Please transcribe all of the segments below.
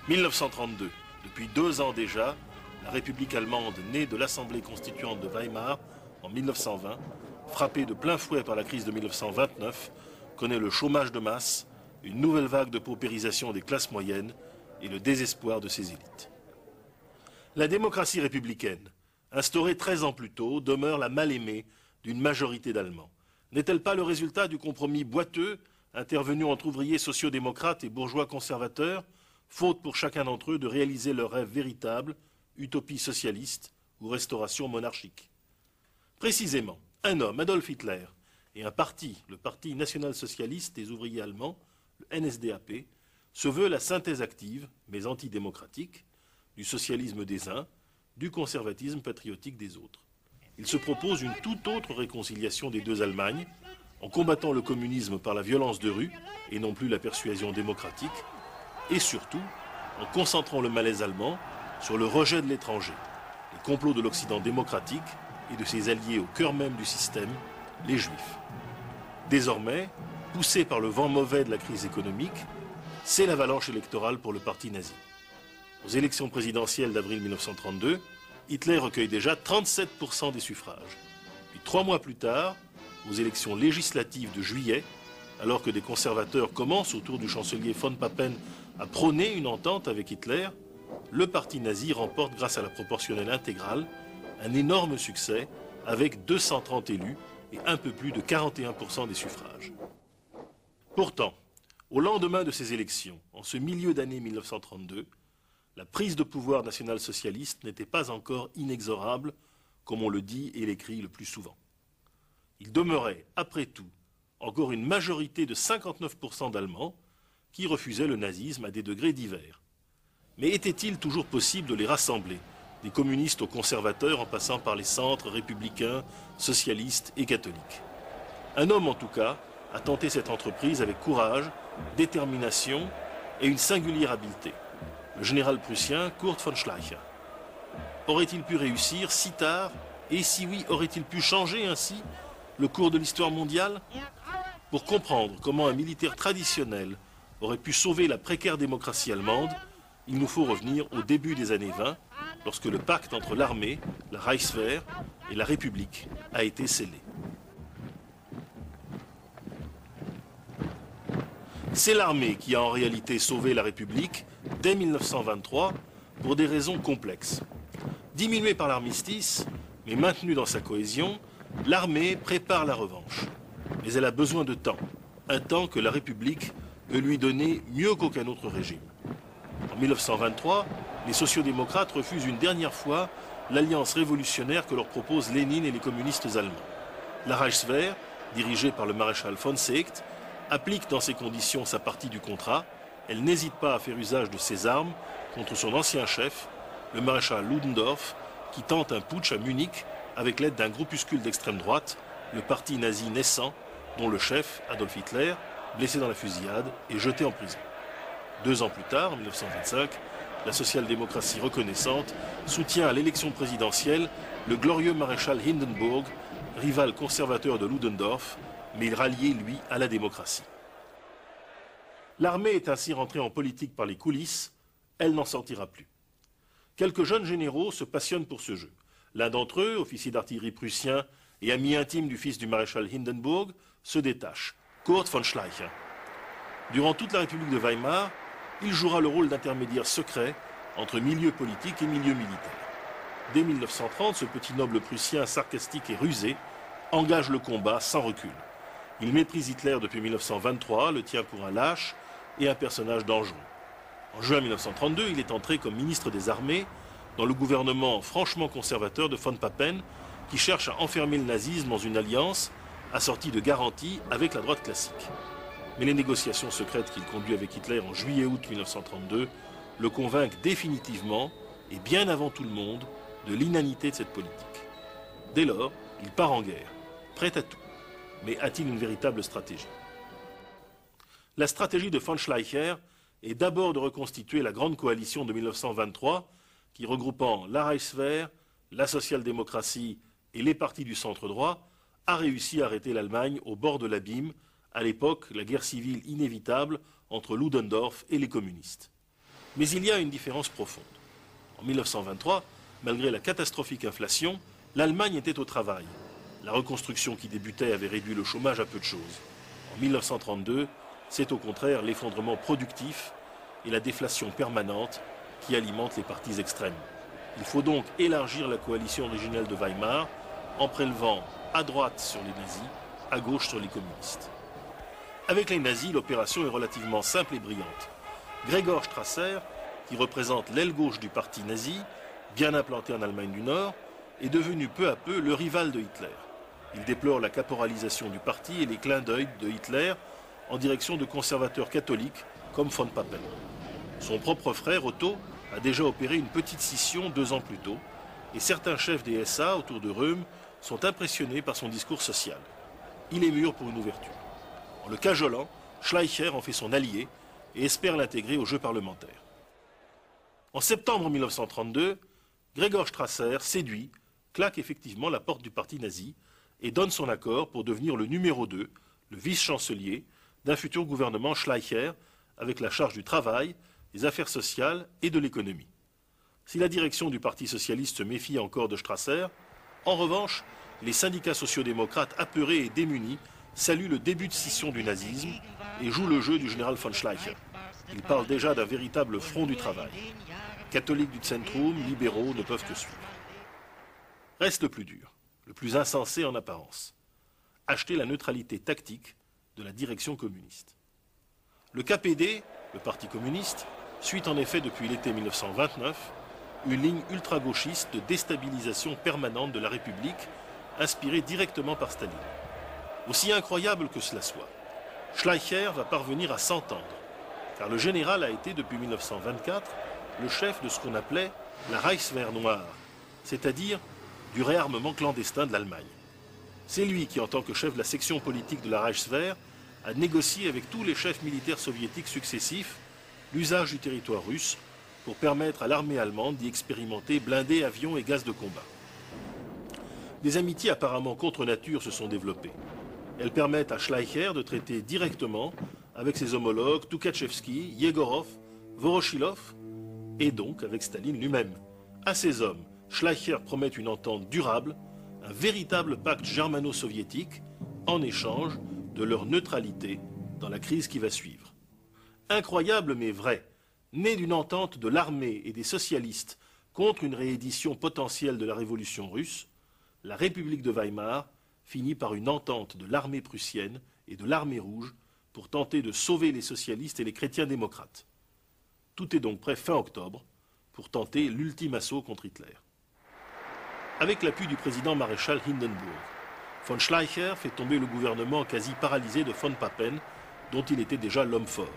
1932, depuis 2 ans déjà, la République allemande, née de l'Assemblée constituante de Weimar en 1920, frappée de plein fouet par la crise de 1929, connaît le chômage de masse, une nouvelle vague de paupérisation des classes moyennes et le désespoir de ses élites. La démocratie républicaine, instaurée 13 ans plus tôt, demeure la mal-aimée d'une majorité d'Allemands. N'est-elle pas le résultat du compromis boiteux intervenu entre ouvriers sociaux-démocrates et bourgeois conservateurs, faute pour chacun d'entre eux de réaliser leur rêve véritable, utopie socialiste ou restauration monarchique? Précisément, un homme, Adolf Hitler, et un parti, le Parti national-socialiste des ouvriers allemands, le NSDAP, se veut la synthèse active, mais antidémocratique, du socialisme des uns, du conservatisme patriotique des autres. Il se propose une toute autre réconciliation des deux Allemagnes, en combattant le communisme par la violence de rue, et non plus la persuasion démocratique, et surtout en concentrant le malaise allemand sur le rejet de l'étranger, les complots de l'Occident démocratique et de ses alliés au cœur même du système, les Juifs. Désormais, poussé par le vent mauvais de la crise économique, c'est l'avalanche électorale pour le parti nazi. Aux élections présidentielles d'avril 1932, Hitler recueille déjà 37% des suffrages. Puis 3 mois plus tard, aux élections législatives de juillet, alors que des conservateurs commencent autour du chancelier von Papen à prôner une entente avec Hitler, le parti nazi remporte grâce à la proportionnelle intégrale un énorme succès avec 230 élus et un peu plus de 41% des suffrages. Pourtant, au lendemain de ces élections, en ce milieu d'année 1932, la prise de pouvoir national-socialiste n'était pas encore inexorable, comme on le dit et l'écrit le plus souvent. Il demeurait, après tout, encore une majorité de 59% d'Allemands qui refusaient le nazisme à des degrés divers. Mais était-il toujours possible de les rassembler, des communistes aux conservateurs en passant par les centres républicains, socialistes et catholiques? Un homme, en tout cas, a tenté cette entreprise avec courage, détermination et une singulière habileté. Le général prussien Kurt von Schleicher. Aurait-il pu réussir si tard? Et si oui, aurait-il pu changer ainsi le cours de l'histoire mondiale? Pour comprendre comment un militaire traditionnel aurait pu sauver la précaire démocratie allemande, il nous faut revenir au début des années 20, lorsque le pacte entre l'armée, la Reichswehr et la République a été scellé. C'est l'armée qui a en réalité sauvé la République dès 1923 pour des raisons complexes. Diminuée par l'armistice, mais maintenue dans sa cohésion, l'armée prépare la revanche. Mais elle a besoin de temps, un temps que la République peut lui donner mieux qu'aucun autre régime. En 1923, les sociodémocrates refusent une dernière fois l'alliance révolutionnaire que leur proposent Lénine et les communistes allemands. La Reichswehr, dirigée par le maréchal von Seeckt, applique dans ces conditions sa partie du contrat. Elle n'hésite pas à faire usage de ses armes contre son ancien chef, le maréchal Ludendorff, qui tente un putsch à Munich avec l'aide d'un groupuscule d'extrême droite, le parti nazi naissant, dont le chef, Adolf Hitler, blessé dans la fusillade, est jeté en prison. 2 ans plus tard, en 1925, la social-démocratie reconnaissante soutient à l'élection présidentielle le glorieux maréchal Hindenburg, rival conservateur de Ludendorff, mais il ralliait, lui, à la démocratie. L'armée est ainsi rentrée en politique par les coulisses, elle n'en sortira plus. Quelques jeunes généraux se passionnent pour ce jeu. L'un d'entre eux, officier d'artillerie prussien et ami intime du fils du maréchal Hindenburg, se détache, Kurt von Schleicher. Durant toute la République de Weimar, il jouera le rôle d'intermédiaire secret entre milieu politique et milieu militaire. Dès 1930, ce petit noble prussien sarcastique et rusé engage le combat sans recul. Il méprise Hitler depuis 1923, le tient pour un lâche et un personnage dangereux. En juin 1932, il est entré comme ministre des Armées dans le gouvernement franchement conservateur de von Papen, qui cherche à enfermer le nazisme dans une alliance assortie de garanties avec la droite classique. Mais les négociations secrètes qu'il conduit avec Hitler en juillet-août 1932 le convainquent définitivement, et bien avant tout le monde, de l'inanité de cette politique. Dès lors, il part en guerre, prêt à tout. Mais a-t-il une véritable stratégie? La stratégie de von Schleicher est d'abord de reconstituer la grande coalition de 1923 qui, regroupant la Reichswehr, la social-démocratie et les partis du centre droit, a réussi à arrêter l'Allemagne au bord de l'abîme, à l'époque la guerre civile inévitable entre Ludendorff et les communistes. Mais il y a une différence profonde. En 1923, malgré la catastrophique inflation, l'Allemagne était au travail. La reconstruction qui débutait avait réduit le chômage à peu de choses. En 1932, c'est au contraire l'effondrement productif et la déflation permanente qui alimentent les partis extrêmes. Il faut donc élargir la coalition originelle de Weimar en prélevant à droite sur les nazis, à gauche sur les communistes. Avec les nazis, l'opération est relativement simple et brillante. Gregor Strasser, qui représente l'aile gauche du parti nazi, bien implanté en Allemagne du Nord, est devenu peu à peu le rival de Hitler. Il déplore la caporalisation du parti et les clins d'œil de Hitler en direction de conservateurs catholiques comme von Papen. Son propre frère, Otto, a déjà opéré une petite scission 2 ans plus tôt, et certains chefs des SA autour de Röhm sont impressionnés par son discours social. Il est mûr pour une ouverture. En le cajolant, Schleicher en fait son allié et espère l'intégrer au jeu parlementaire. En septembre 1932, Gregor Strasser, séduit, claque effectivement la porte du parti nazi et donne son accord pour devenir le numéro 2, le vice-chancelier, d'un futur gouvernement Schleicher avec la charge du travail, des affaires sociales et de l'économie. Si la direction du Parti socialiste se méfie encore de Strasser, en revanche, les syndicats sociodémocrates apeurés et démunis saluent le début de scission du nazisme et jouent le jeu du général von Schleicher. Ils parlent déjà d'un véritable front du travail. Catholiques du Zentrum, libéraux ne peuvent que suivre. Reste le plus dur, le plus insensé en apparence. Acheter la neutralité tactique de la direction communiste. Le KPD, le Parti communiste, suit en effet depuis l'été 1929 une ligne ultra-gauchiste de déstabilisation permanente de la République, inspirée directement par Staline. Aussi incroyable que cela soit, Schleicher va parvenir à s'entendre, car le général a été depuis 1924 le chef de ce qu'on appelait la Reichswehr noire, c'est-à-dire du réarmement clandestin de l'Allemagne. C'est lui qui, en tant que chef de la section politique de la Reichswehr, a négocié avec tous les chefs militaires soviétiques successifs l'usage du territoire russe pour permettre à l'armée allemande d'y expérimenter blindés, avions et gaz de combat. Des amitiés apparemment contre nature se sont développées. Elles permettent à Schleicher de traiter directement avec ses homologues Tukhachevsky, Yegorov, Voroshilov et donc avec Staline lui-même. À ces hommes, Schleicher promet une entente durable, un véritable pacte germano-soviétique en échange de leur neutralité dans la crise qui va suivre. Incroyable mais vrai, né d'une entente de l'armée et des socialistes contre une réédition potentielle de la révolution russe, la République de Weimar finit par une entente de l'armée prussienne et de l'armée rouge pour tenter de sauver les socialistes et les chrétiens démocrates. Tout est donc prêt fin octobre pour tenter l'ultime assaut contre Hitler. Avec l'appui du président maréchal Hindenburg, von Schleicher fait tomber le gouvernement quasi paralysé de von Papen, dont il était déjà l'homme fort,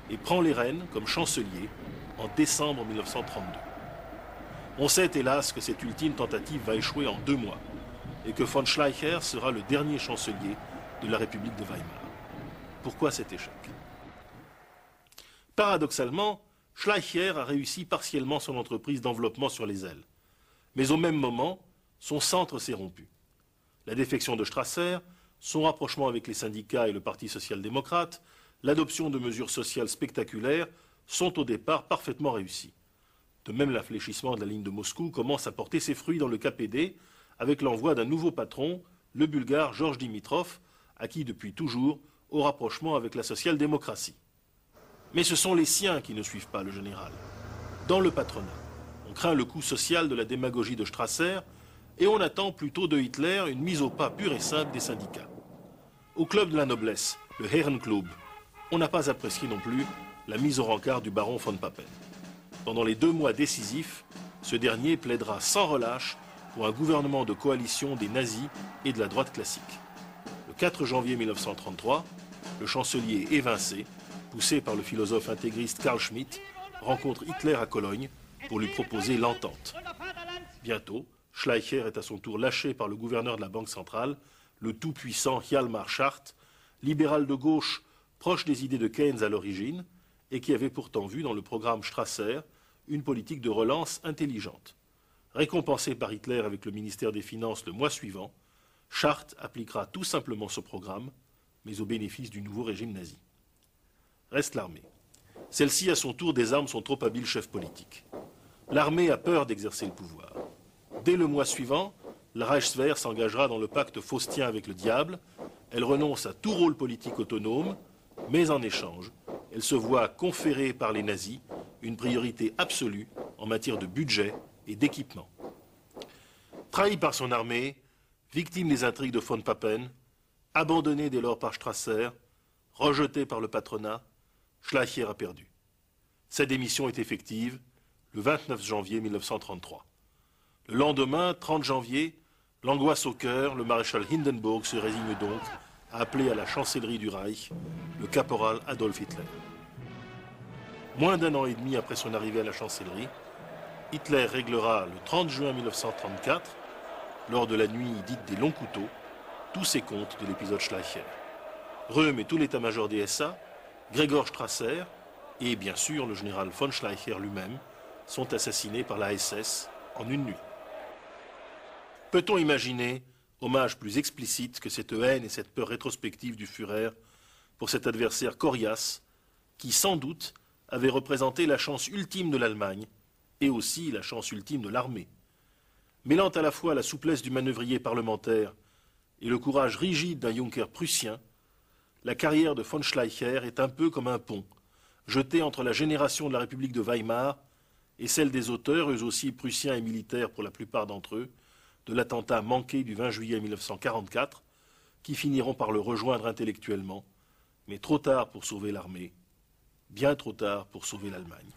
et prend les rênes comme chancelier en décembre 1932. On sait hélas que cette ultime tentative va échouer en 2 mois, et que von Schleicher sera le dernier chancelier de la République de Weimar. Pourquoi cet échec? Paradoxalement, Schleicher a réussi partiellement son entreprise d'enveloppement sur les ailes. Mais au même moment, son centre s'est rompu. La défection de Strasser, son rapprochement avec les syndicats et le Parti social-démocrate, l'adoption de mesures sociales spectaculaires sont au départ parfaitement réussis. De même, l'infléchissement de la ligne de Moscou commence à porter ses fruits dans le KPD avec l'envoi d'un nouveau patron, le Bulgare Georges Dimitrov, acquis depuis toujours au rapprochement avec la social-démocratie. Mais ce sont les siens qui ne suivent pas le général. Dans le patronat, on craint le coup social de la démagogie de Strasser et on attend plutôt de Hitler une mise au pas pure et simple des syndicats. Au club de la noblesse, le Herrenklub, on n'a pas apprécié non plus la mise au rencard du baron von Papen. Pendant les 2 mois décisifs, ce dernier plaidera sans relâche pour un gouvernement de coalition des nazis et de la droite classique. Le 4 janvier 1933, le chancelier évincé, poussé par le philosophe intégriste Carl Schmitt, rencontre Hitler à Cologne pour lui proposer l'entente. Bientôt, Schleicher est à son tour lâché par le gouverneur de la Banque centrale, le tout-puissant Hjalmar Schacht, libéral de gauche proche des idées de Keynes à l'origine, et qui avait pourtant vu dans le programme Strasser une politique de relance intelligente. Récompensé par Hitler avec le ministère des Finances le mois suivant, Schacht appliquera tout simplement ce programme, mais au bénéfice du nouveau régime nazi. Reste l'armée. Celle-ci, à son tour, désarme son trop habile chef politique. L'armée a peur d'exercer le pouvoir. Dès le mois suivant, la Reichswehr s'engagera dans le pacte faustien avec le diable. Elle renonce à tout rôle politique autonome, mais en échange, elle se voit conférer par les nazis une priorité absolue en matière de budget et d'équipement. Trahi par son armée, victime des intrigues de von Papen, abandonné dès lors par Strasser, rejeté par le patronat, Schleicher a perdu. Sa démission est effective le 29 janvier 1933. Le lendemain, 30 janvier, l'angoisse au cœur, le maréchal Hindenburg se résigne donc à appeler à la chancellerie du Reich le caporal Adolf Hitler. Moins d'un an et demi après son arrivée à la chancellerie, Hitler réglera le 30 juin 1934, lors de la nuit dite des longs couteaux, tous ses comptes de l'épisode Schleicher. Röhm et tout l'état-major des SA, Gregor Strasser et bien sûr le général von Schleicher lui-même sont assassinés par la SS en une nuit. Peut-on imaginer, hommage plus explicite que cette haine et cette peur rétrospective du Führer pour cet adversaire coriace qui, sans doute, avait représenté la chance ultime de l'Allemagne et aussi la chance ultime de l'armée. Mêlant à la fois la souplesse du manœuvrier parlementaire et le courage rigide d'un Junker prussien, la carrière de von Schleicher est un peu comme un pont, jeté entre la génération de la République de Weimar et celle des auteurs, eux aussi prussiens et militaires pour la plupart d'entre eux, de l'attentat manqué du 20 juillet 1944, qui finiront par le rejoindre intellectuellement, mais trop tard pour sauver l'armée, bien trop tard pour sauver l'Allemagne.